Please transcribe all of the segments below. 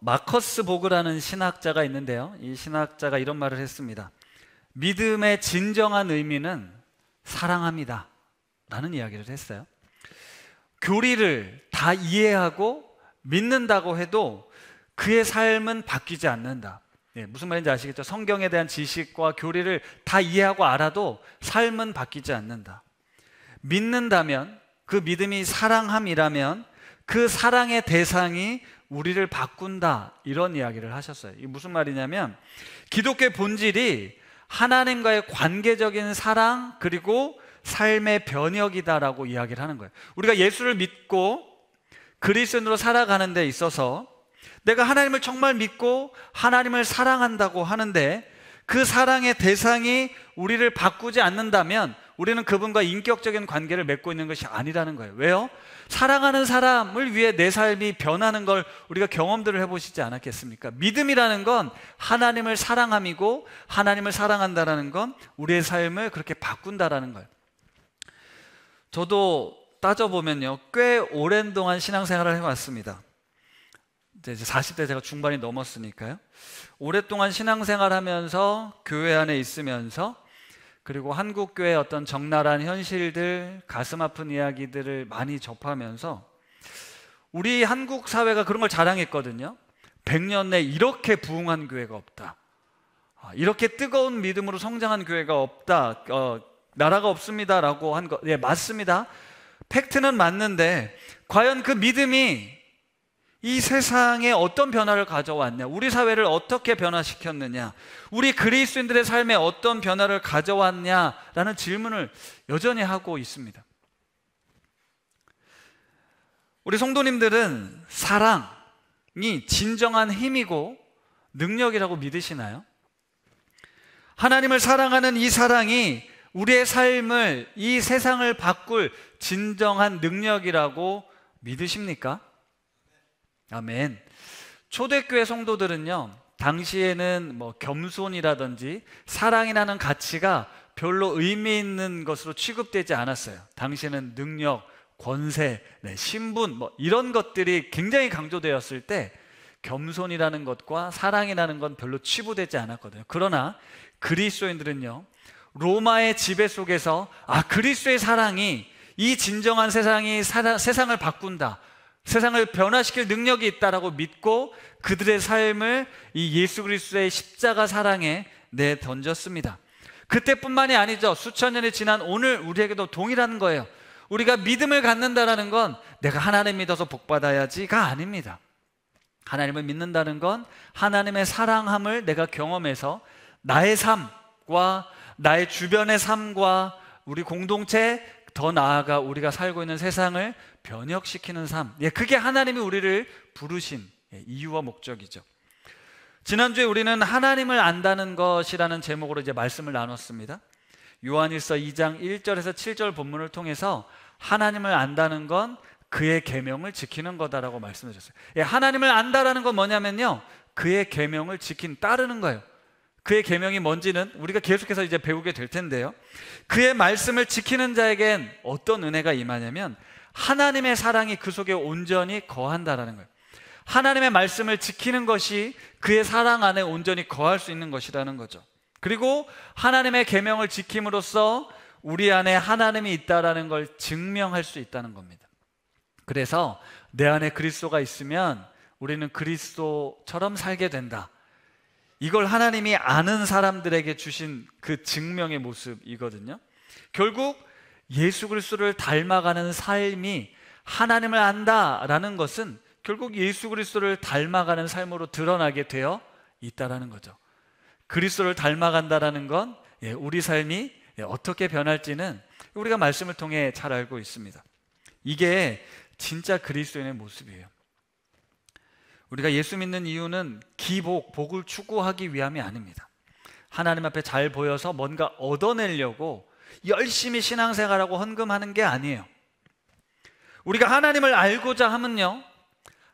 마커스 보그라는 신학자가 있는데요, 이 신학자가 이런 말을 했습니다. 믿음의 진정한 의미는 사랑합니다 라는 이야기를 했어요. 교리를 다 이해하고 믿는다고 해도 그의 삶은 바뀌지 않는다. 무슨 말인지 아시겠죠? 성경에 대한 지식과 교리를 다 이해하고 알아도 삶은 바뀌지 않는다. 믿는다면, 그 믿음이 사랑함이라면 그 사랑의 대상이 우리를 바꾼다, 이런 이야기를 하셨어요. 이게 무슨 말이냐면 기독교의 본질이 하나님과의 관계적인 사랑 그리고 삶의 변혁이다라고 이야기를 하는 거예요. 우리가 예수를 믿고 그리스도인으로 살아가는 데 있어서 내가 하나님을 정말 믿고 하나님을 사랑한다고 하는데 그 사랑의 대상이 우리를 바꾸지 않는다면 우리는 그분과 인격적인 관계를 맺고 있는 것이 아니라는 거예요. 왜요? 사랑하는 사람을 위해 내 삶이 변하는 걸 우리가 경험들을 해보시지 않았겠습니까? 믿음이라는 건 하나님을 사랑함이고 하나님을 사랑한다라는 건 우리의 삶을 그렇게 바꾼다라는 거예요. 저도 따져보면요, 꽤 오랜 동안 신앙생활을 해왔습니다. 이제 40대 제가 중반이 넘었으니까요. 오랫동안 신앙생활하면서 교회 안에 있으면서 그리고 한국교회의 어떤 적나라한 현실들, 가슴 아픈 이야기들을 많이 접하면서 우리 한국 사회가 그런 걸 자랑했거든요. 100년 내 이렇게 부흥한 교회가 없다, 이렇게 뜨거운 믿음으로 성장한 교회가 없다, 나라가 없습니다 라고 한 거, 예, 맞습니다. 팩트는 맞는데 과연 그 믿음이 이 세상에 어떤 변화를 가져왔냐, 우리 사회를 어떻게 변화시켰느냐, 우리 그리스도인들의 삶에 어떤 변화를 가져왔냐라는 질문을 여전히 하고 있습니다. 우리 성도님들은 사랑이 진정한 힘이고 능력이라고 믿으시나요? 하나님을 사랑하는 이 사랑이 우리의 삶을, 이 세상을 바꿀 진정한 능력이라고 믿으십니까? 아멘. 초대교회 성도들은요, 당시에는 겸손이라든지 사랑이라는 가치가 별로 의미 있는 것으로 취급되지 않았어요. 당시에는 능력, 권세, 신분 이런 것들이 굉장히 강조되었을 때 겸손이라는 것과 사랑이라는 건 별로 치부되지 않았거든요. 그러나 그리스도인들은요, 로마의 지배 속에서 그리스도의 사랑이, 이 진정한 사랑이 세상을 바꾼다, 세상을 변화시킬 능력이 있다라고 믿고 그들의 삶을 이 예수 그리스도의 십자가 사랑에 내던졌습니다. 그때뿐만이 아니죠. 수천 년이 지난 오늘 우리에게도 동일한 거예요. 우리가 믿음을 갖는다는 건 내가 하나님 믿어서 복받아야지가 아닙니다. 하나님을 믿는다는 건 하나님의 사랑함을 내가 경험해서 나의 삶과 나의 주변의 삶과 우리 공동체, 더 나아가 우리가 살고 있는 세상을 변혁시키는 삶, 그게 하나님이 우리를 부르신 이유와 목적이죠. 지난주에 우리는 하나님을 안다는 것이라는 제목으로 이제 말씀을 나눴습니다. 요한일서 2장 1절에서 7절 본문을 통해서 하나님을 안다는 건 그의 계명을 지키는 거다라고 말씀해 주셨어요. 하나님을 안다라는 건 뭐냐면요, 그의 계명을 따르는 거예요. 그의 계명이 뭔지는 우리가 계속해서 이제 배우게 될 텐데요, 그의 말씀을 지키는 자에겐 어떤 은혜가 임하냐면 하나님의 사랑이 그 속에 온전히 거한다라는 거예요. 하나님의 말씀을 지키는 것이 그의 사랑 안에 온전히 거할 수 있는 것이라는 거죠. 그리고 하나님의 계명을 지킴으로써 우리 안에 하나님이 있다라는 걸 증명할 수 있다는 겁니다. 그래서 내 안에 그리스도가 있으면 우리는 그리스도처럼 살게 된다, 이걸 하나님이 아는 사람들에게 주신 그 증명의 모습이거든요. 결국 예수 그리스도를 닮아가는 삶이, 하나님을 안다라는 것은 결국 예수 그리스도를 닮아가는 삶으로 드러나게 되어 있다라는 거죠. 그리스도를 닮아간다라는 건 우리 삶이 어떻게 변할지는 우리가 말씀을 통해 잘 알고 있습니다. 이게 진짜 그리스도인의 모습이에요. 우리가 예수 믿는 이유는 복을 추구하기 위함이 아닙니다. 하나님 앞에 잘 보여서 뭔가 얻어내려고 열심히 신앙생활하고 헌금하는 게 아니에요. 우리가 하나님을 알고자 하면요,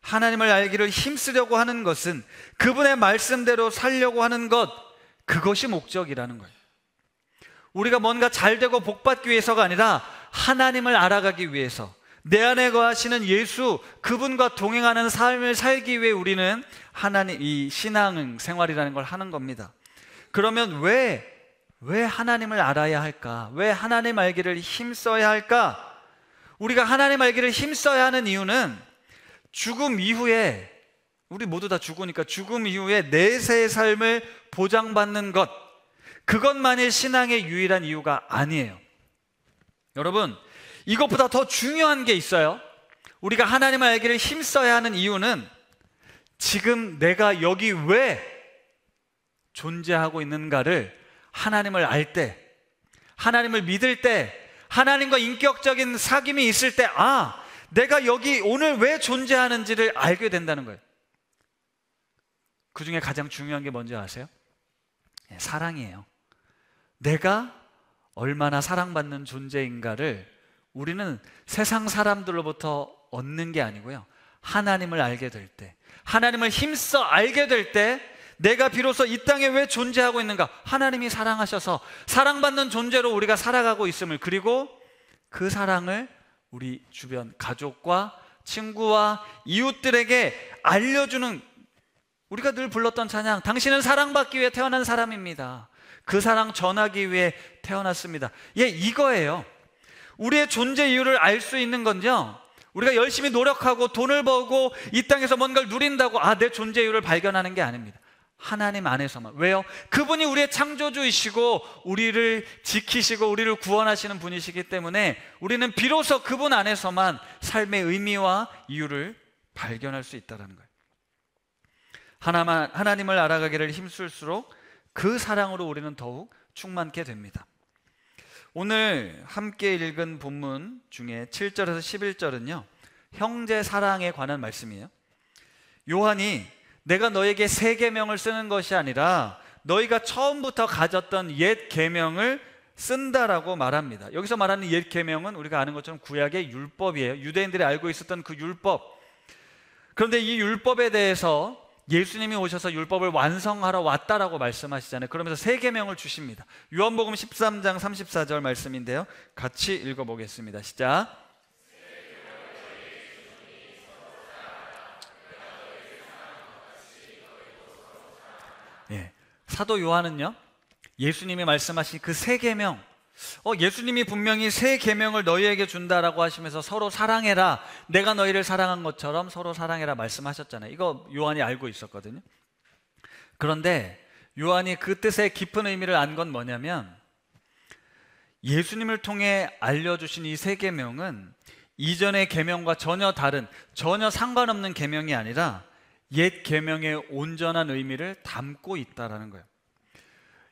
하나님을 알기를 힘쓰려고 하는 것은 그분의 말씀대로 살려고 하는 것, 그것이 목적이라는 거예요. 우리가 뭔가 잘되고 복받기 위해서가 아니라 하나님을 알아가기 위해서, 내 안에 거하시는 예수, 그분과 동행하는 삶을 살기 위해 우리는 하나님, 이 신앙 생활이라는 걸 하는 겁니다. 그러면 왜 하나님을 알아야 할까? 왜 하나님 알기를 힘써야 할까? 우리가 하나님 알기를 힘써야 하는 이유는 죽음 이후에, 우리 모두 다 죽으니까 죽음 이후에 내세의 삶을 보장받는 것, 그것만이 신앙의 유일한 이유가 아니에요. 여러분, 이것보다 더 중요한 게 있어요. 우리가 하나님을 알기를 힘써야 하는 이유는 지금 내가 여기 왜 존재하고 있는가를 하나님을 알 때, 하나님을 믿을 때, 하나님과 인격적인 사귐이 있을 때, 아, 내가 여기 오늘 왜 존재하는지를 알게 된다는 거예요. 그 중에 가장 중요한 게 뭔지 아세요? 사랑이에요. 내가 얼마나 사랑받는 존재인가를 우리는 세상 사람들로부터 얻는 게 아니고요, 하나님을 알게 될 때, 하나님을 힘써 알게 될 때, 내가 비로소 이 땅에 왜 존재하고 있는가, 하나님이 사랑하셔서 사랑받는 존재로 우리가 살아가고 있음을, 그리고 그 사랑을 우리 주변 가족과 친구와 이웃들에게 알려주는, 우리가 늘 불렀던 찬양, 당신은 사랑받기 위해 태어난 사람입니다. 그 사랑 전하기 위해 태어났습니다. 이거예요. 우리의 존재 이유를 알 수 있는 건요, 우리가 열심히 노력하고 돈을 벌고 이 땅에서 뭔가를 누린다고 내 존재 이유를 발견하는 게 아닙니다. 하나님 안에서만. 왜요? 그분이 우리의 창조주이시고 우리를 지키시고 우리를 구원하시는 분이시기 때문에 우리는 비로소 그분 안에서만 삶의 의미와 이유를 발견할 수 있다는 거예요. 하나님을 알아가기를 힘쓸수록 그 사랑으로 우리는 더욱 충만케 됩니다. 오늘 함께 읽은 본문 중에 7절에서 11절은요, 형제 사랑에 관한 말씀이에요. 요한이 내가 너에게 새 계명을 쓰는 것이 아니라 너희가 처음부터 가졌던 옛 계명을 쓴다라고 말합니다. 여기서 말하는 옛 계명은 우리가 아는 것처럼 구약의 율법이에요. 유대인들이 알고 있었던 그 율법. 그런데 이 율법에 대해서 예수님이 오셔서 율법을 완성하러 왔다라고 말씀하시잖아요. 그러면서 새 계명을 주십니다. 요한복음 13장 34절 말씀인데요, 같이 읽어보겠습니다. 시작. 사도 요한은요, 예수님이 말씀하신 그 새 계명, 예수님이 분명히 새 계명을 너희에게 준다라고 하시면서 서로 사랑해라, 내가 너희를 사랑한 것처럼 서로 사랑해라 말씀하셨잖아요. 이거 요한이 알고 있었거든요. 그런데 요한이 그 뜻의 깊은 의미를 안 건 뭐냐면, 예수님을 통해 알려주신 이 새 계명은 이전의 계명과 전혀 다른, 전혀 상관없는 계명이 아니라 옛 계명의 온전한 의미를 담고 있다라는 거예요.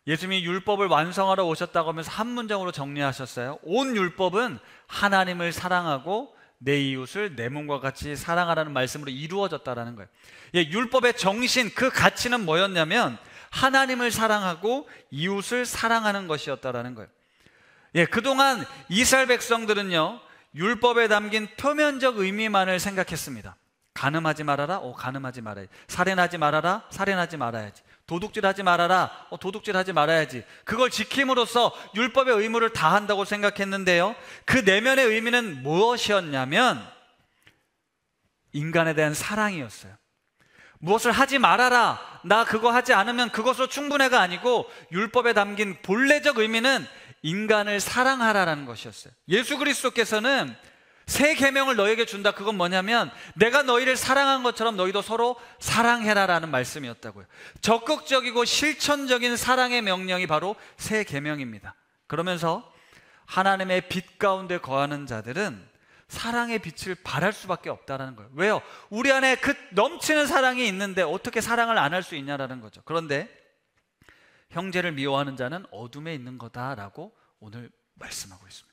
예수님이 율법을 완성하러 오셨다고 하면서 한 문장으로 정리하셨어요. 온 율법은 하나님을 사랑하고 내 이웃을 내 몸과 같이 사랑하라는 말씀으로 이루어졌다라는 거예요. 율법의 정신, 그 가치는 뭐였냐면 하나님을 사랑하고 이웃을 사랑하는 것이었다라는 거예요. 그동안 이스라엘 백성들은요, 율법에 담긴 표면적 의미만을 생각했습니다. 간음하지 말아라, 간음하지 말아야지. 살인하지 말아라, 살인하지 말아야지. 도둑질하지 말아라, 도둑질하지 말아야지. 그걸 지킴으로써 율법의 의무를 다한다고 생각했는데요, 그 내면의 의미는 무엇이었냐면 인간에 대한 사랑이었어요. 무엇을 하지 말아라, 나 그거 하지 않으면 그것으로 충분해가 아니고 율법에 담긴 본래적 의미는 인간을 사랑하라라는 것이었어요. 예수 그리스도께서는 새 계명을 너에게 준다. 그건 뭐냐면 내가 너희를 사랑한 것처럼 너희도 서로 사랑해라라는 말씀이었다고요. 적극적이고 실천적인 사랑의 명령이 바로 새 계명입니다. 그러면서 하나님의 빛 가운데 거하는 자들은 사랑의 빛을 발할 수밖에 없다는 거예요. 왜요? 우리 안에 그 넘치는 사랑이 있는데 어떻게 사랑을 안 할 수 있냐라는 거죠. 그런데 형제를 미워하는 자는 어둠에 있는 거다라고 오늘 말씀하고 있습니다.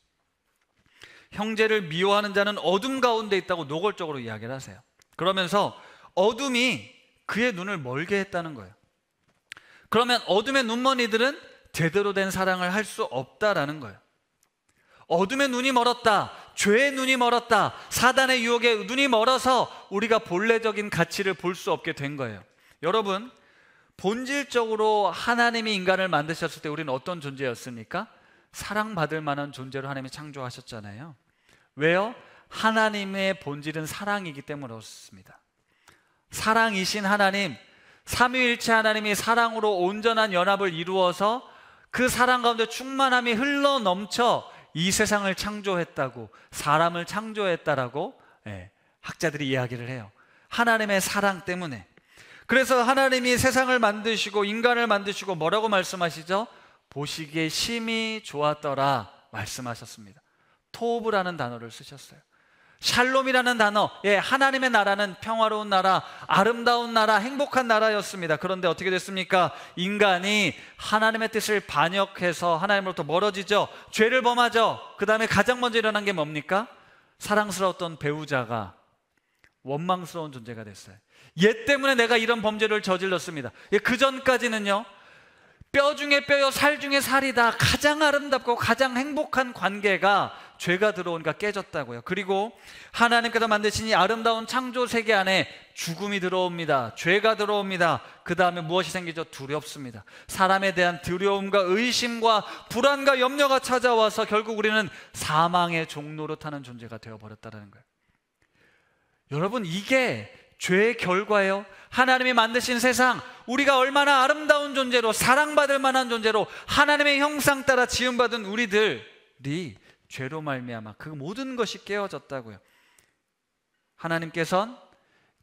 형제를 미워하는 자는 어둠 가운데 있다고 노골적으로 이야기를 하세요. 그러면서 어둠이 그의 눈을 멀게 했다는 거예요. 그러면 어둠의 눈머니들은 제대로 된 사랑을 할 수 없다라는 거예요. 어둠의 눈이 멀었다, 죄의 눈이 멀었다, 사단의 유혹에 눈이 멀어서 우리가 본래적인 가치를 볼 수 없게 된 거예요. 여러분, 본질적으로 하나님이 인간을 만드셨을 때 우리는 어떤 존재였습니까? 사랑받을 만한 존재로 하나님이 창조하셨잖아요. 왜요? 하나님의 본질은 사랑이기 때문에 그렇습니다. 사랑이신 하나님, 삼위일체 하나님이 사랑으로 온전한 연합을 이루어서 그 사랑 가운데 충만함이 흘러 넘쳐 이 세상을 창조했다고, 사람을 창조했다라고 학자들이 이야기를 해요. 하나님의 사랑 때문에. 그래서 하나님이 세상을 만드시고 인간을 만드시고 뭐라고 말씀하시죠? 보시기에 심히 좋았더라 말씀하셨습니다. 토브라는 단어를 쓰셨어요. 샬롬이라는 단어, 하나님의 나라는 평화로운 나라, 아름다운 나라, 행복한 나라였습니다. 그런데 어떻게 됐습니까? 인간이 하나님의 뜻을 반역해서 하나님으로부터 멀어지죠. 죄를 범하죠. 그 다음에 가장 먼저 일어난 게 뭡니까? 사랑스러웠던 배우자가 원망스러운 존재가 됐어요. 얘 때문에 내가 이런 범죄를 저질렀습니다. 그 전까지는요, 뼈 중에 뼈요 살 중에 살이다, 가장 아름답고 가장 행복한 관계가 죄가 들어오니까 깨졌다고요. 그리고 하나님께서 만드신 이 아름다운 창조 세계 안에 죽음이 들어옵니다. 죄가 들어옵니다. 그 다음에 무엇이 생기죠? 두렵습니다. 사람에 대한 두려움과 의심과 불안과 염려가 찾아와서 결국 우리는 사망의 종로로 타는 존재가 되어버렸다는 거예요. 여러분, 이게 죄의 결과예요. 하나님이 만드신 세상, 우리가 얼마나 아름다운 존재로, 사랑받을 만한 존재로 하나님의 형상 따라 지음받은 우리들이 죄로 말미암아 그 모든 것이 깨어졌다고요. 하나님께서는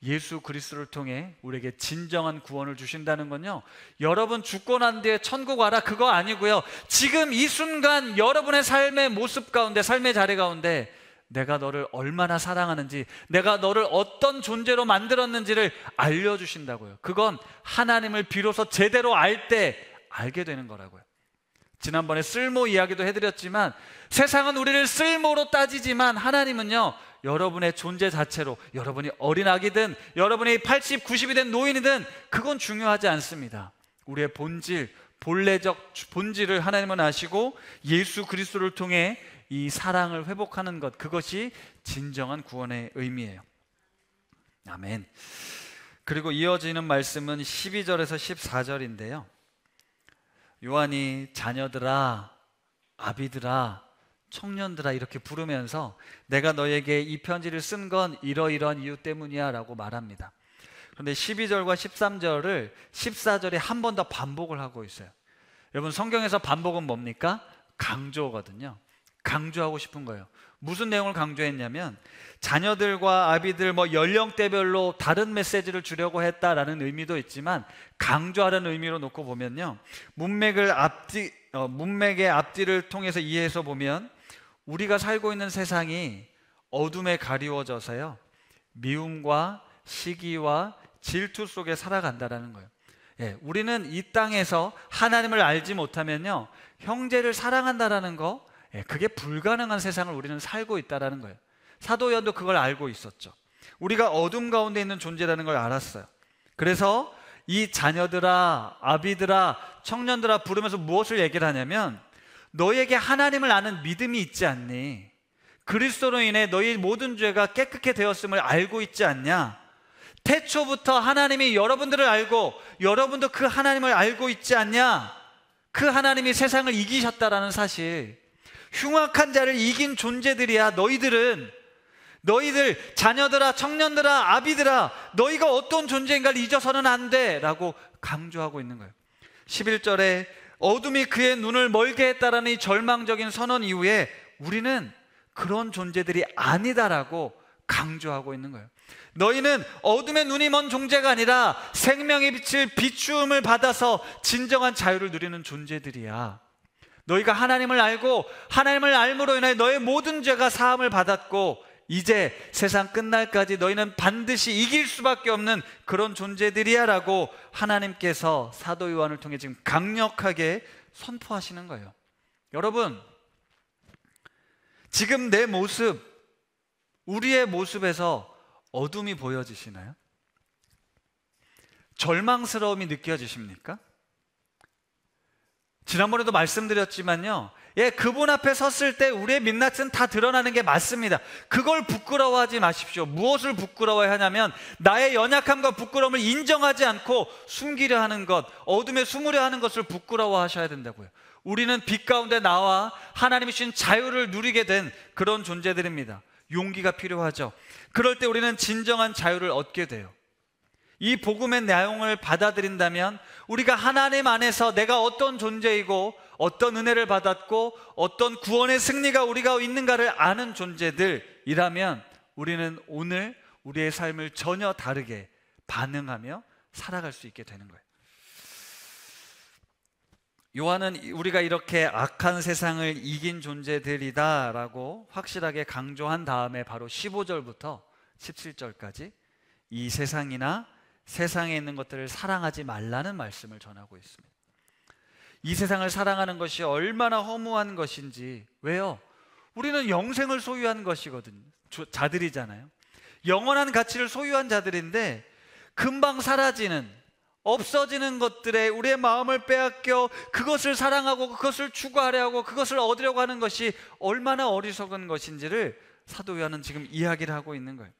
예수 그리스도를 통해 우리에게 진정한 구원을 주신다는 건요, 여러분 죽고 난 뒤에 천국 와라 그거 아니고요, 지금 이 순간 여러분의 삶의 모습 가운데, 삶의 자리 가운데 내가 너를 얼마나 사랑하는지, 내가 너를 어떤 존재로 만들었는지를 알려주신다고요. 그건 하나님을 비로소 제대로 알 때 알게 되는 거라고요. 지난번에 쓸모 이야기도 해드렸지만, 세상은 우리를 쓸모로 따지지만 하나님은요, 여러분의 존재 자체로, 여러분이 어린아기든 여러분이 80, 90이 된 노인이든 그건 중요하지 않습니다. 우리의 본질, 본래적 본질을 하나님은 아시고 예수 그리스도를 통해 이 사랑을 회복하는 것, 그것이 진정한 구원의 의미예요. 아멘. 그리고 이어지는 말씀은 12절에서 14절인데요 요한이 자녀들아, 아비들아, 청년들아 이렇게 부르면서 내가 너에게 이 편지를 쓴 건 이러이러한 이유 때문이야 라고 말합니다. 그런데 12절과 13절을 14절에 한 번 더 반복을 하고 있어요. 여러분, 성경에서 반복은 뭡니까? 강조거든요. 강조하고 싶은 거예요. 무슨 내용을 강조했냐면, 자녀들과 아비들 연령대별로 다른 메시지를 주려고 했다라는 의미도 있지만, 강조하라는 의미로 놓고 보면요, 문맥의 앞뒤를 통해서 이해해서 보면 우리가 살고 있는 세상이 어둠에 가리워져서요, 미움과 시기와 질투 속에 살아간다라는 거예요. 우리는 이 땅에서 하나님을 알지 못하면요, 형제를 사랑한다라는 거, 그게 불가능한 세상을 우리는 살고 있다는 거예요. 사도 요한도 그걸 알고 있었죠. 우리가 어둠 가운데 있는 존재라는 걸 알았어요. 그래서 이 자녀들아, 아비들아, 청년들아 부르면서 무엇을 얘기를 하냐면, 너에게 하나님을 아는 믿음이 있지 않니? 그리스도로 인해 너희 모든 죄가 깨끗게 되었음을 알고 있지 않냐? 태초부터 하나님이 여러분들을 알고 여러분도 그 하나님을 알고 있지 않냐? 그 하나님이 세상을 이기셨다라는 사실, 흉악한 자를 이긴 존재들이야. 너희들 자녀들아, 청년들아, 아비들아, 너희가 어떤 존재인가를 잊어서는 안 돼 라고 강조하고 있는 거예요. 11절에 어둠이 그의 눈을 멀게 했다라는 이 절망적인 선언 이후에 우리는 그런 존재들이 아니다라고 강조하고 있는 거예요. 너희는 어둠의 눈이 먼 존재가 아니라 생명의 빛을 비추음을 받아서 진정한 자유를 누리는 존재들이야. 너희가 하나님을 알고 하나님을 알므로 인해 너의 모든 죄가 사함을 받았고, 이제 세상 끝날까지 너희는 반드시 이길 수밖에 없는 그런 존재들이야 라고 하나님께서 사도 요한을 통해 지금 강력하게 선포하시는 거예요. 여러분, 지금 내 모습, 우리의 모습에서 어둠이 보여지시나요? 절망스러움이 느껴지십니까? 지난번에도 말씀드렸지만요, 그분 앞에 섰을 때 우리의 민낯은 다 드러나는 게 맞습니다. 그걸 부끄러워하지 마십시오. 무엇을 부끄러워해야 하냐면, 나의 연약함과 부끄러움을 인정하지 않고 숨기려 하는 것, 어둠에 숨으려 하는 것을 부끄러워하셔야 된다고요. 우리는 빛 가운데 나와 하나님이 주신 자유를 누리게 된 그런 존재들입니다. 용기가 필요하죠. 그럴 때 우리는 진정한 자유를 얻게 돼요. 이 복음의 내용을 받아들인다면 우리가 하나님 안에서 내가 어떤 존재이고 어떤 은혜를 받았고 어떤 구원의 승리가 우리가 있는가를 아는 존재들이라면 우리는 오늘 우리의 삶을 전혀 다르게 반응하며 살아갈 수 있게 되는 거예요. 요한은 우리가 이렇게 악한 세상을 이긴 존재들이다 라고 확실하게 강조한 다음에 바로 15절부터 17절까지 이 세상이나 세상에 있는 것들을 사랑하지 말라는 말씀을 전하고 있습니다. 이 세상을 사랑하는 것이 얼마나 허무한 것인지. 왜요? 우리는 영생을 소유한 것이거든요. 자들이잖아요. 영원한 가치를 소유한 자들인데 금방 사라지는, 없어지는 것들에 우리의 마음을 빼앗겨 그것을 사랑하고 그것을 추구하려 하고 그것을 얻으려고 하는 것이 얼마나 어리석은 것인지를 사도 요한은 지금 이야기를 하고 있는 거예요.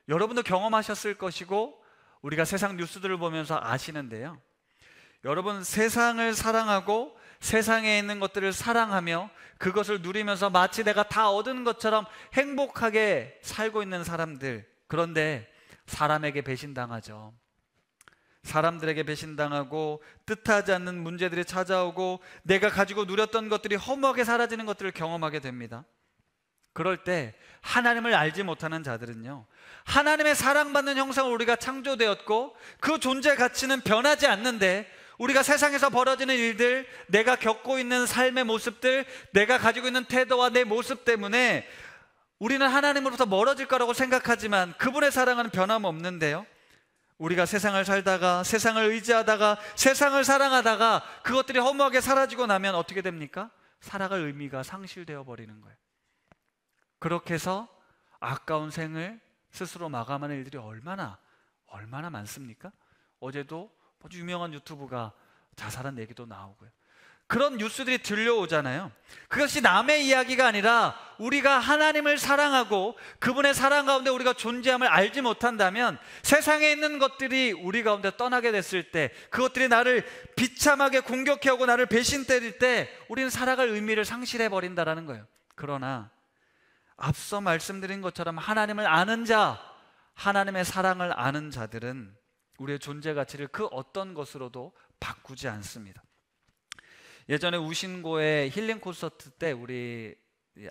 여러분도 경험하셨을 것이고 우리가 세상 뉴스들을 보면서 아시는데요, 여러분, 세상을 사랑하고 세상에 있는 것들을 사랑하며 그것을 누리면서 마치 내가 다 얻은 것처럼 행복하게 살고 있는 사람들, 그런데 사람에게 배신당하죠. 사람들에게 배신당하고 뜻하지 않는 문제들이 찾아오고 내가 가지고 누렸던 것들이 허무하게 사라지는 것들을 경험하게 됩니다. 그럴 때 하나님을 알지 못하는 자들은요, 하나님의 사랑받는 형상으로 우리가 창조되었고 그 존재 가치는 변하지 않는데 우리가 세상에서 벌어지는 일들, 내가 겪고 있는 삶의 모습들, 내가 가지고 있는 태도와 내 모습 때문에 우리는 하나님으로부터 멀어질 거라고 생각하지만 그분의 사랑은 변함없는데요, 우리가 세상을 살다가 세상을 의지하다가 세상을 사랑하다가 그것들이 허무하게 사라지고 나면 어떻게 됩니까? 살아갈 의미가 상실되어 버리는 거예요. 그렇게 해서 아까운 생을 스스로 마감하는 일들이 얼마나 많습니까? 어제도 아주 유명한 유튜브가 자살한 얘기도 나오고요. 그런 뉴스들이 들려오잖아요. 그것이 남의 이야기가 아니라 우리가 하나님을 사랑하고 그분의 사랑 가운데 우리가 존재함을 알지 못한다면 세상에 있는 것들이 우리 가운데 떠나게 됐을 때, 그것들이 나를 비참하게 공격해오고 나를 배신 때릴 때 우리는 살아갈 의미를 상실해 버린다라는 거예요. 그러나 앞서 말씀드린 것처럼 하나님을 아는 자, 하나님의 사랑을 아는 자들은 우리의 존재 가치를 그 어떤 것으로도 바꾸지 않습니다. 예전에 우신고의 힐링 콘서트 때 우리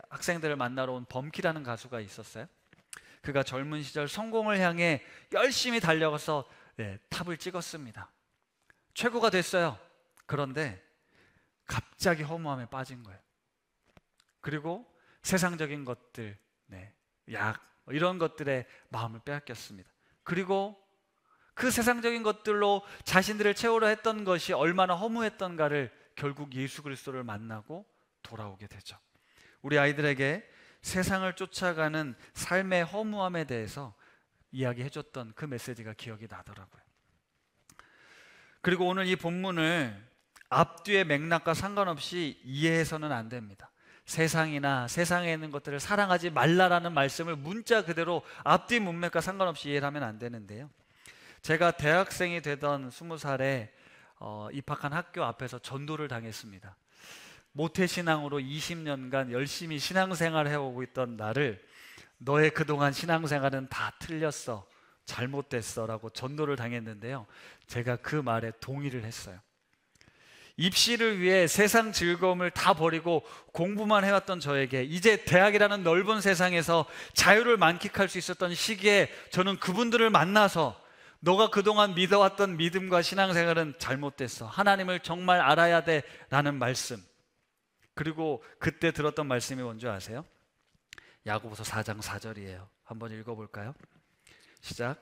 학생들을 만나러 온 범키라는 가수가 있었어요. 그가 젊은 시절 성공을 향해 열심히 달려가서 탑을 찍었습니다. 최고가 됐어요. 그런데 갑자기 허무함에 빠진 거예요. 그리고 세상적인 것들, 약 이런 것들에 마음을 빼앗겼습니다. 그리고 그 세상적인 것들로 자신들을 채우려 했던 것이 얼마나 허무했던가를 결국 예수 그리스도를 만나고 돌아오게 되죠. 우리 아이들에게 세상을 쫓아가는 삶의 허무함에 대해서 이야기해줬던 그 메시지가 기억이 나더라고요. 그리고 오늘 이 본문을 앞뒤의 맥락과 상관없이 이해해서는 안 됩니다. 세상이나 세상에 있는 것들을 사랑하지 말라라는 말씀을 문자 그대로 앞뒤 문맥과 상관없이 이해를 하면 안 되는데요, 제가 대학생이 되던 20살에 입학한 학교 앞에서 전도를 당했습니다. 모태신앙으로 20년간 열심히 신앙생활을 해오고 있던 나를 너의 그동안 신앙생활은 다 틀렸어, 잘못됐어 라고 전도를 당했는데요, 제가 그 말에 동의를 했어요. 입시를 위해 세상 즐거움을 다 버리고 공부만 해왔던 저에게 이제 대학이라는 넓은 세상에서 자유를 만끽할 수 있었던 시기에 저는 그분들을 만나서 너가 그동안 믿어왔던 믿음과 신앙생활은 잘못됐어, 하나님을 정말 알아야 돼 라는 말씀, 그리고 그때 들었던 말씀이 뭔지 아세요? 야고보서 4장 4절이에요. 한번 읽어볼까요? 시작.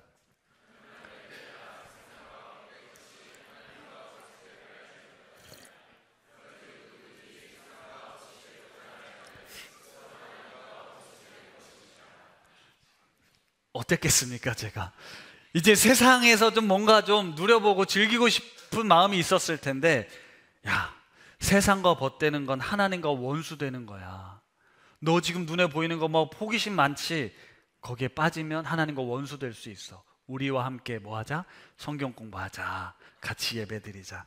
어땠겠습니까? 제가 이제 세상에서 좀 뭔가 좀 누려보고 즐기고 싶은 마음이 있었을 텐데, 야, 세상과 벗대는 건 하나님과 원수되는 거야. 너 지금 눈에 보이는 거 뭐 호기심 많지? 거기에 빠지면 하나님과 원수될 수 있어. 우리와 함께 뭐 하자? 성경 공부하자. 같이 예배드리자.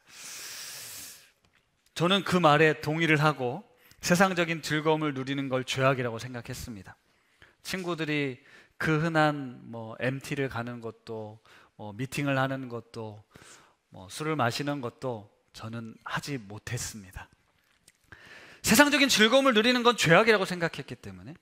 저는 그 말에 동의를 하고 세상적인 즐거움을 누리는 걸 죄악이라고 생각했습니다. 친구들이 그 흔한 MT를 가는 것도 미팅을 하는 것도 술을 마시는 것도 저는 하지 못했습니다. 세상적인 즐거움을 누리는 건 죄악이라고 생각했기 때문에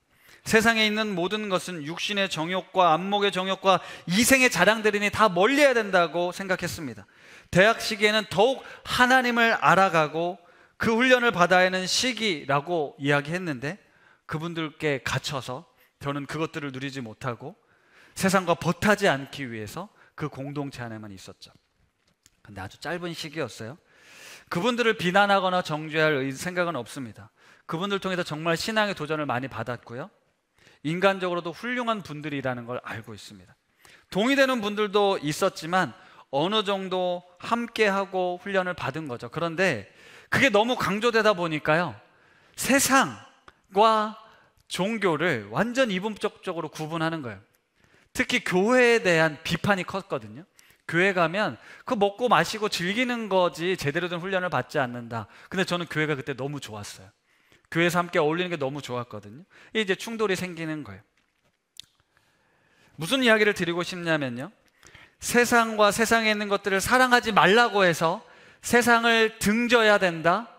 세상에 있는 모든 것은 육신의 정욕과 안목의 정욕과 이생의 자랑들이니 다 멀리해야 된다고 생각했습니다. 대학 시기에는 더욱 하나님을 알아가고 그 훈련을 받아야 하는 시기라고 이야기했는데 그분들께 갇혀서 저는 그것들을 누리지 못하고 세상과 버타지 않기 위해서 그 공동체 안에만 있었죠. 근데 아주 짧은 시기였어요. 그분들을 비난하거나 정죄할 생각은 없습니다. 그분들 통해서 정말 신앙의 도전을 많이 받았고요, 인간적으로도 훌륭한 분들이라는 걸 알고 있습니다. 동의되는 분들도 있었지만 어느 정도 함께하고 훈련을 받은 거죠. 그런데 그게 너무 강조되다 보니까요, 세상과 종교를 완전 이분법적으로 구분하는 거예요. 특히 교회에 대한 비판이 컸거든요. 교회 가면 그 먹고 마시고 즐기는 거지 제대로 된 훈련을 받지 않는다. 근데 저는 교회가 그때 너무 좋았어요. 교회에서 함께 어울리는 게 너무 좋았거든요. 이제 충돌이 생기는 거예요. 무슨 이야기를 드리고 싶냐면요, 세상과 세상에 있는 것들을 사랑하지 말라고 해서 세상을 등져야 된다,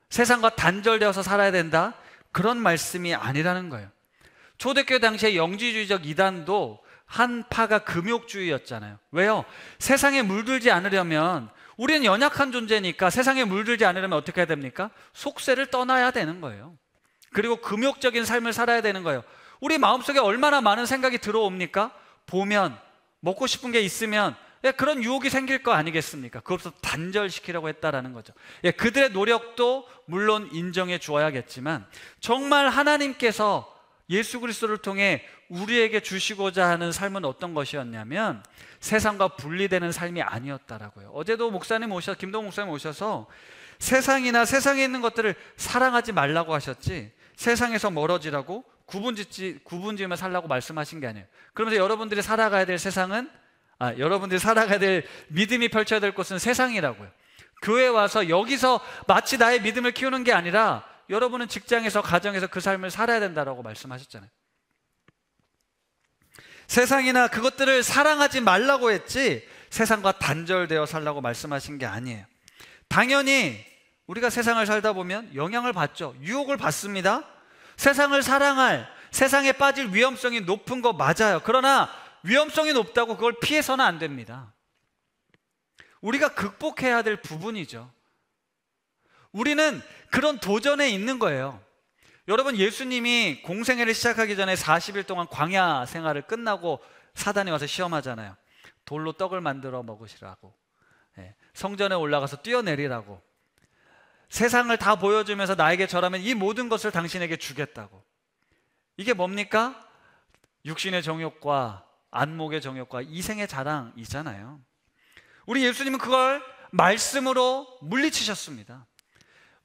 세상과 단절되어서 살아야 된다, 그런 말씀이 아니라는 거예요. 초대교회 당시에 영지주의적 이단도 한 파가 금욕주의였잖아요. 왜요? 세상에 물들지 않으려면, 우리는 연약한 존재니까 세상에 물들지 않으려면 어떻게 해야 됩니까? 속세를 떠나야 되는 거예요. 그리고 금욕적인 삶을 살아야 되는 거예요. 우리 마음속에 얼마나 많은 생각이 들어옵니까? 보면, 먹고 싶은 게 있으면 그런 유혹이 생길 거 아니겠습니까? 그것부터 단절시키려고 했다라는 거죠. 그들의 노력도 물론 인정해 주어야겠지만 정말 하나님께서 예수 그리스도를 통해 우리에게 주시고자 하는 삶은 어떤 것이었냐면 세상과 분리되는 삶이 아니었다라고요. 어제도 김동욱 목사님 오셔서 세상이나 세상에 있는 것들을 사랑하지 말라고 하셨지 세상에서 멀어지라고 구분지으며 살라고 말씀하신 게 아니에요. 그러면서 여러분들이 살아가야 될 세상은 여러분들이 살아가야 될 믿음이 펼쳐야 될 곳은 세상이라고요. 교회에 와서 여기서 마치 나의 믿음을 키우는 게 아니라 여러분은 직장에서 가정에서 그 삶을 살아야 된다라고 말씀하셨잖아요. 세상이나 그것들을 사랑하지 말라고 했지 세상과 단절되어 살라고 말씀하신 게 아니에요. 당연히 우리가 세상을 살다 보면 영향을 받죠. 유혹을 받습니다. 세상을 사랑할, 세상에 빠질 위험성이 높은 거 맞아요. 그러나 위험성이 높다고 그걸 피해서는 안 됩니다. 우리가 극복해야 될 부분이죠. 우리는 그런 도전에 있는 거예요. 여러분, 예수님이 공생애를 시작하기 전에 40일 동안 광야 생활을 끝나고 사단이 와서 시험하잖아요. 돌로 떡을 만들어 먹으시라고, 성전에 올라가서 뛰어내리라고, 세상을 다 보여주면서 나에게 절하면 이 모든 것을 당신에게 주겠다고. 이게 뭡니까? 육신의 정욕과 안목의 정욕과 이생의 자랑이잖아요. 우리 예수님은 그걸 말씀으로 물리치셨습니다.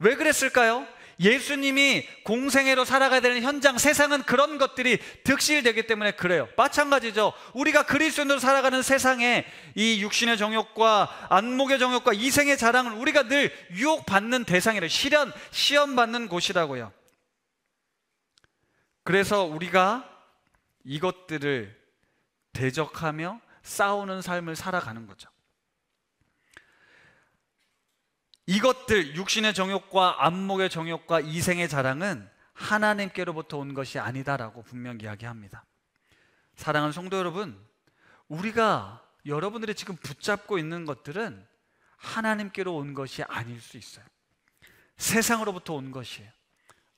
왜 그랬을까요? 예수님이 공생애로 살아가야 되는 현장, 세상은 그런 것들이 득실되기 때문에 그래요. 마찬가지죠. 우리가 그리스도인으로 살아가는 세상에 이 육신의 정욕과 안목의 정욕과 이생의 자랑을 우리가 늘 유혹받는 대상이래요. 시험받는 곳이라고요. 그래서 우리가 이것들을 대적하며 싸우는 삶을 살아가는 거죠. 이것들, 육신의 정욕과 안목의 정욕과 이생의 자랑은 하나님께로부터 온 것이 아니다라고 분명히 이야기합니다. 사랑하는 성도 여러분, 우리가 여러분들이 지금 붙잡고 있는 것들은 하나님께로 온 것이 아닐 수 있어요. 세상으로부터 온 것이에요.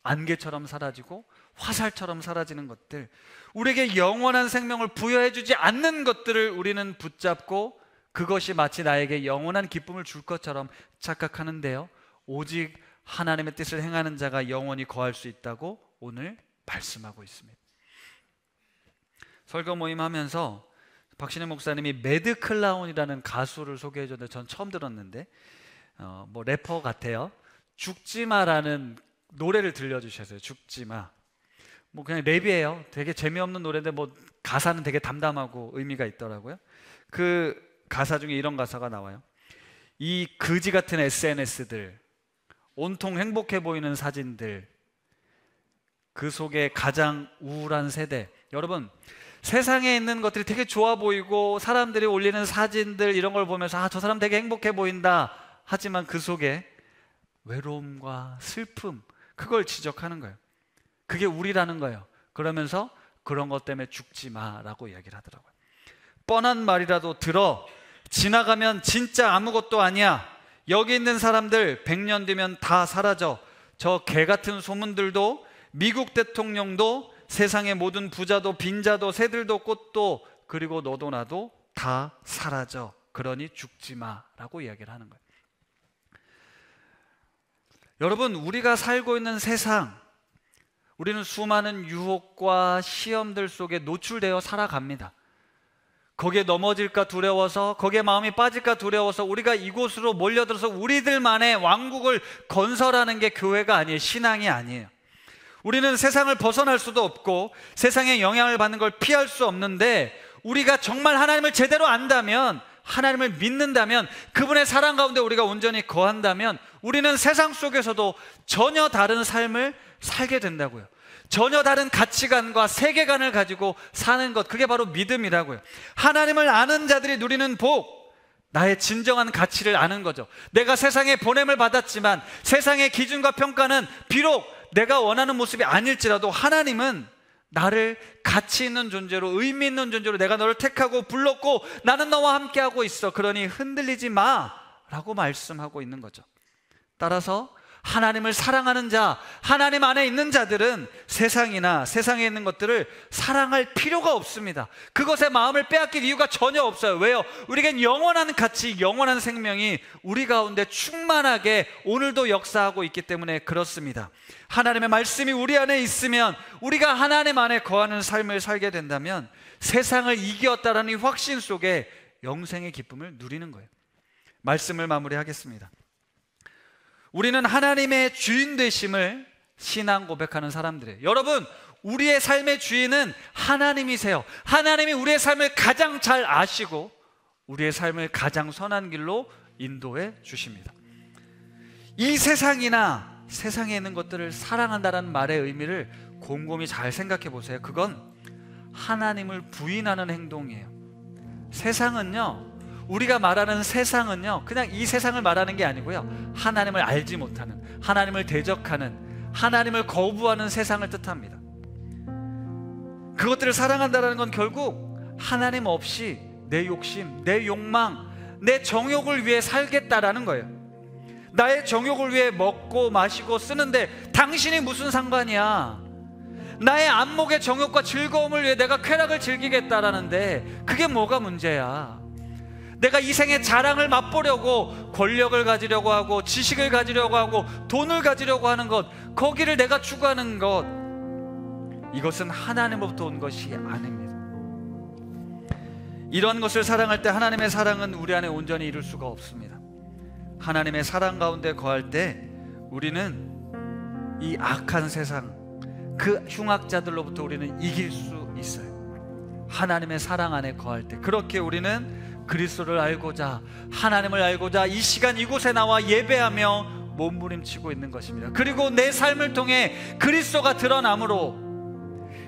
안개처럼 사라지고 화살처럼 사라지는 것들, 우리에게 영원한 생명을 부여해 주지 않는 것들을 우리는 붙잡고 그것이 마치 나에게 영원한 기쁨을 줄 것처럼 착각하는데요, 오직 하나님의 뜻을 행하는 자가 영원히 거할 수 있다고 오늘 말씀하고 있습니다. 설교 모임 하면서 박신혜 목사님이 매드클라운이라는 가수를 소개해 줬는데 전 처음 들었는데 래퍼 같아요. 죽지마라는 노래를 들려주셨어요. 죽지마. 그냥 랩이에요. 되게 재미없는 노래인데 가사는 되게 담담하고 의미가 있더라고요. 그 가사 중에 이런 가사가 나와요. 이 거지 같은 SNS들, 온통 행복해 보이는 사진들, 그 속에 가장 우울한 세대, 여러분, 세상에 있는 것들이 되게 좋아 보이고 사람들이 올리는 사진들 이런 걸 보면서 아, 저 사람 되게 행복해 보인다. 하지만 그 속에 외로움과 슬픔, 그걸 지적하는 거예요. 그게 우리라는 거예요. 그러면서 그런 것 때문에 죽지 마라고 이야기를 하더라고요. 뻔한 말이라도 들어. 지나가면 진짜 아무것도 아니야. 여기 있는 사람들 100년 뒤면 다 사라져. 저 개 같은 소문들도, 미국 대통령도, 세상의 모든 부자도, 빈자도, 새들도, 꽃도, 그리고 너도 나도 다 사라져. 그러니 죽지 마라고 이야기를 하는 거예요. 여러분, 우리가 살고 있는 세상, 우리는 수많은 유혹과 시험들 속에 노출되어 살아갑니다. 거기에 넘어질까 두려워서, 거기에 마음이 빠질까 두려워서 우리가 이곳으로 몰려들어서 우리들만의 왕국을 건설하는 게 교회가 아니에요. 신앙이 아니에요. 우리는 세상을 벗어날 수도 없고 세상의 영향을 받는 걸 피할 수 없는데, 우리가 정말 하나님을 제대로 안다면, 하나님을 믿는다면, 그분의 사랑 가운데 우리가 온전히 거한다면 우리는 세상 속에서도 전혀 다른 삶을 살게 된다고요. 전혀 다른 가치관과 세계관을 가지고 사는 것, 그게 바로 믿음이라고요. 하나님을 아는 자들이 누리는 복, 나의 진정한 가치를 아는 거죠. 내가 세상에 보냄을 받았지만 세상의 기준과 평가는 비록 내가 원하는 모습이 아닐지라도 하나님은 나를 가치 있는 존재로, 의미 있는 존재로 내가 너를 택하고 불렀고 나는 너와 함께하고 있어. 그러니 흔들리지 마 라고 말씀하고 있는 거죠. 따라서 하나님을 사랑하는 자, 하나님 안에 있는 자들은 세상이나 세상에 있는 것들을 사랑할 필요가 없습니다. 그것에 마음을 빼앗길 이유가 전혀 없어요. 왜요? 우리에겐 영원한 가치, 영원한 생명이 우리 가운데 충만하게 오늘도 역사하고 있기 때문에 그렇습니다. 하나님의 말씀이 우리 안에 있으면, 우리가 하나님 안에 거하는 삶을 살게 된다면 세상을 이겼다라는 이 확신 속에 영생의 기쁨을 누리는 거예요. 말씀을 마무리하겠습니다. 우리는 하나님의 주인 되심을 신앙 고백하는 사람들이에요. 여러분, 우리의 삶의 주인은 하나님이세요. 하나님이 우리의 삶을 가장 잘 아시고 우리의 삶을 가장 선한 길로 인도해 주십니다. 이 세상이나 세상에 있는 것들을 사랑한다는 말의 의미를 곰곰이 잘 생각해 보세요. 그건 하나님을 부인하는 행동이에요. 세상은요, 우리가 말하는 세상은요, 그냥 이 세상을 말하는 게 아니고요, 하나님을 알지 못하는, 하나님을 대적하는, 하나님을 거부하는 세상을 뜻합니다. 그것들을 사랑한다는 건 결국 하나님 없이 내 욕심, 내 욕망, 내 정욕을 위해 살겠다라는 거예요. 나의 정욕을 위해 먹고 마시고 쓰는데 당신이 무슨 상관이야? 나의 안목의 정욕과 즐거움을 위해 내가 쾌락을 즐기겠다라는데 그게 뭐가 문제야? 내가 이 생의 자랑을 맛보려고 권력을 가지려고 하고 지식을 가지려고 하고 돈을 가지려고 하는 것, 거기를 내가 추구하는 것, 이것은 하나님으로부터 온 것이 아닙니다. 이런 것을 사랑할 때 하나님의 사랑은 우리 안에 온전히 이룰 수가 없습니다. 하나님의 사랑 가운데 거할 때 우리는 이 악한 세상, 그 흉악자들로부터 우리는 이길 수 있어요. 하나님의 사랑 안에 거할 때. 그렇게 우리는 그리스도를 알고자, 하나님을 알고자 이 시간 이곳에 나와 예배하며 몸부림치고 있는 것입니다. 그리고 내 삶을 통해 그리스도가 드러남으로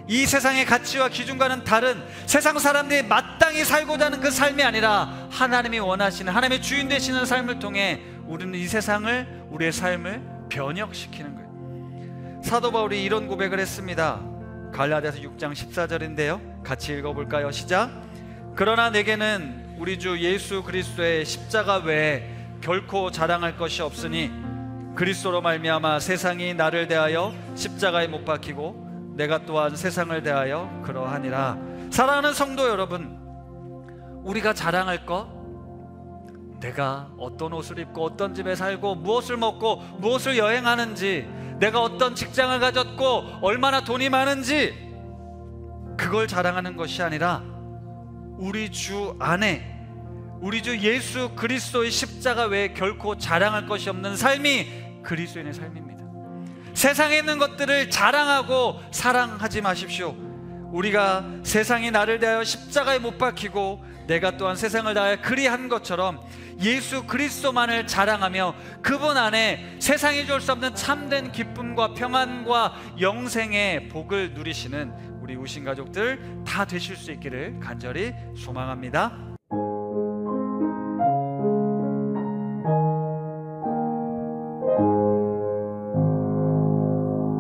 이 세상의 가치와 기준과는 다른, 세상 사람들이 마땅히 살고자 하는 그 삶이 아니라 하나님이 원하시는, 하나님의 주인 되시는 삶을 통해 우리는 이 세상을, 우리의 삶을 변혁시키는 거예요. 사도 바울이 이런 고백을 했습니다. 갈라디아서 6장 14절인데요 같이 읽어볼까요? 시작. 그러나 내게는 우리 주 예수 그리스도의 십자가 외에 결코 자랑할 것이 없으니 그리스도로 말미암아 세상이 나를 대하여 십자가에 못 박히고 내가 또한 세상을 대하여 그러하니라. 사랑하는 성도 여러분, 우리가 자랑할 것, 내가 어떤 옷을 입고 어떤 집에 살고 무엇을 먹고 무엇을 여행하는지, 내가 어떤 직장을 가졌고 얼마나 돈이 많은지, 그걸 자랑하는 것이 아니라 우리 주 안에, 우리 주 예수 그리스도의 십자가 외에 결코 자랑할 것이 없는 삶이 그리스도인의 삶입니다. 세상에 있는 것들을 자랑하고 사랑하지 마십시오. 우리가 세상이 나를 대하여 십자가에 못 박히고 내가 또한 세상을 다하여 그리한 것처럼 예수 그리스도만을 자랑하며 그분 안에 세상이 줄 수 없는 참된 기쁨과 평안과 영생의 복을 누리시는 우리 우신 가족들 다 되실 수 있기를 간절히 소망합니다.